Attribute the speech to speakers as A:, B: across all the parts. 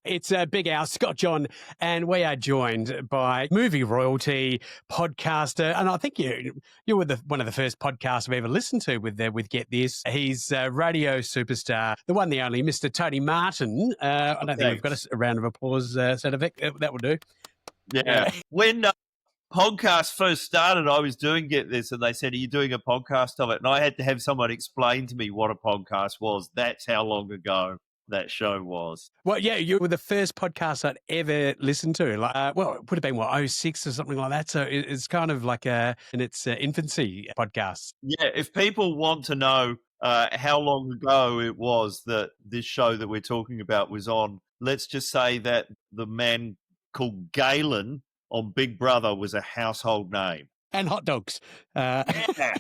A: It's Big Al, Scott John, and we are joined by movie royalty podcaster, and I think you were one of the first podcasts I've ever listened to with Get This. He's radio superstar, the one, the only, Mr. Tony Martin. I don't think we've got a round of applause sound effect. That will do.
B: Yeah. When podcast first started, I was doing Get This, and they said, "Are you doing a podcast of it?" And I had to have someone explain to me what a podcast was. That's how long ago that show was.
A: Well, yeah, you were the first podcast I'd ever listened to. Like, well, it would have been, 06 or something like that. So it's kind of like in its infancy podcast.
B: Yeah, if people want to know how long ago it was that this show that we're talking about was on, let's just say that the man called Galen on Big Brother was a household name.
A: And hot dogs.
B: Yeah.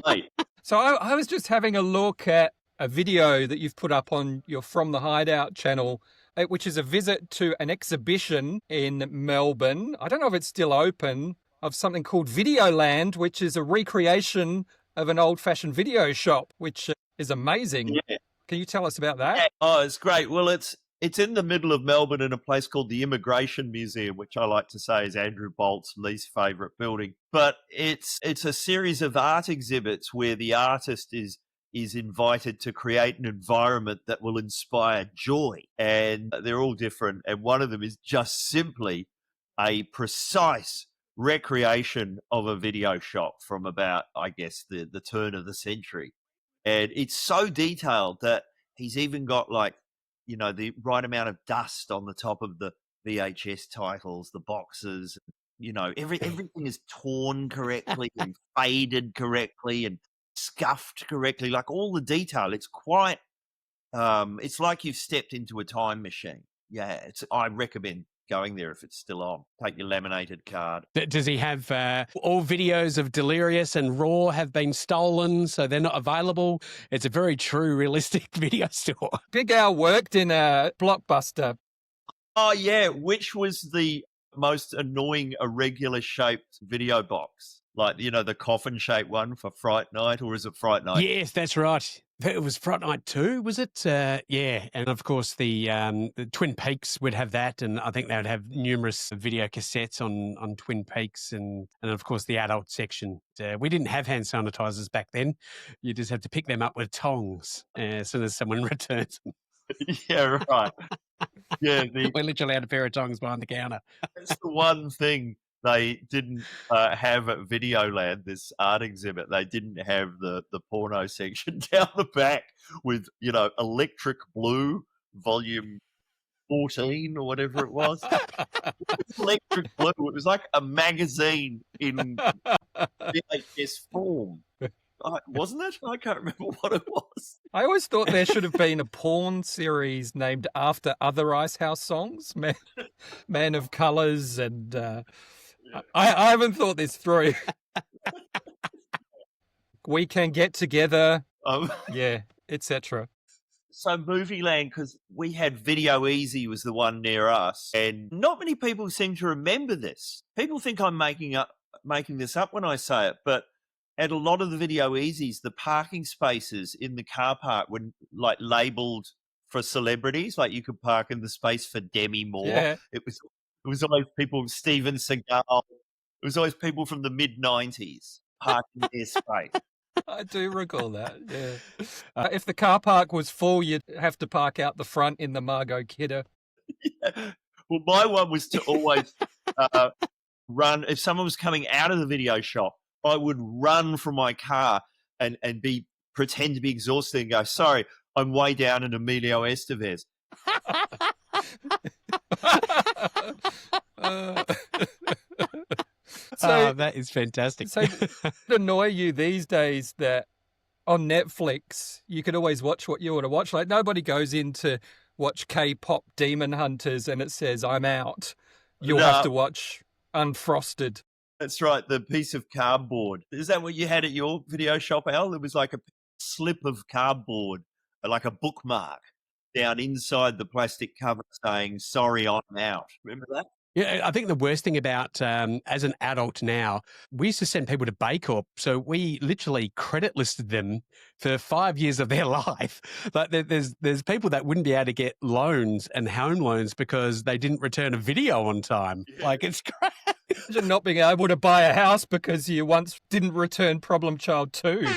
B: Late.
C: So I was just having a look at a video that you've put up on your From the Hideout channel, which is a visit to an exhibition in Melbourne. I don't know if it's still open, of something called Videoland, which is a recreation of an old-fashioned video shop, which is amazing. Yeah. Can you tell us about that?
B: Yeah. Oh, it's great. Well, it's in the middle of Melbourne in a place called the Immigration Museum, which I like to say is Andrew Bolt's least favourite building. But it's a series of art exhibits where the artist is invited to create an environment that will inspire joy. And they're all different. And one of them is just simply a precise recreation of a video shop from about, I guess, the turn of the century. And it's so detailed that he's even got, like, you know, the right amount of dust on the top of the VHS titles, the boxes, you know, everything is torn correctly and faded correctly and scuffed correctly, like all the detail. It's quite, it's like you've stepped into a time machine. Yeah, I recommend going there if it's still on. Take your laminated card.
A: Does he have all videos of Delirious and Raw have been stolen, so they're not available? It's a very true, realistic video store.
C: Big Al worked in a Blockbuster.
B: Oh, yeah, which was the most annoying irregular shaped video box? Like, you know, the coffin-shaped one for Fright Night, or is it Fright Night?
A: Yes, that's right. It was Fright Night 2, was it? Yeah. And, of course, the Twin Peaks would have that, and I think they would have numerous video cassettes on Twin Peaks and of course, the adult section. We didn't have hand sanitizers back then. You just have to pick them up with tongs as soon as someone returns them.
B: Yeah, right. Yeah,
A: we literally had a pair of tongs behind the counter.
B: That's the one thing they didn't have at Videoland, this art exhibit. They didn't have the porno section down the back with, you know, Electric Blue volume 14 or whatever it was. Electric Blue. It was like a magazine in VHS form. Wasn't it? I can't remember what it was.
C: I always thought there should have been a porn series named after other Ice House songs, Man of Colours, and I haven't thought this through. We Can Get Together, yeah, etc.
B: So Movieland, because we had Video Easy was the one near us, and not many people seem to remember this. People think I'm making this up when I say it, but at a lot of the Video Easies, the parking spaces in the car park were like labelled for celebrities. Like you could park in the space for Demi Moore.
C: Yeah.
B: It was always people, Steven Seagal. It was always people from the mid-90s parking their space.
C: I do recall that, yeah. If the car park was full, you'd have to park out the front in the Margot Kidder.
B: Yeah. Well, my one was to always run. If someone was coming out of the video shop, I would run from my car and pretend to be exhausted and go, "Sorry, I'm way down in Emilio Estevez."
A: That is fantastic.
C: So it annoy you these days that on Netflix you can always watch what you want to watch. Like nobody goes in to watch K-pop Demon Hunters and it says I'm out. You'll have to watch Unfrosted.
B: That's right, the piece of cardboard. Is that what you had at your video shop, Al? It was like a slip of cardboard, like a bookmark down inside the plastic cover saying, "Sorry, I'm out." Remember that?
A: Yeah, I think the worst thing about as an adult now, we used to send people to Bake Off, so we literally credit listed them for 5 years of their life. Like there's people that wouldn't be able to get loans and home loans because they didn't return a video on time.
B: Yeah.
A: Like it's great.
C: Imagine not being able to buy a house because you once didn't return Problem Child 2.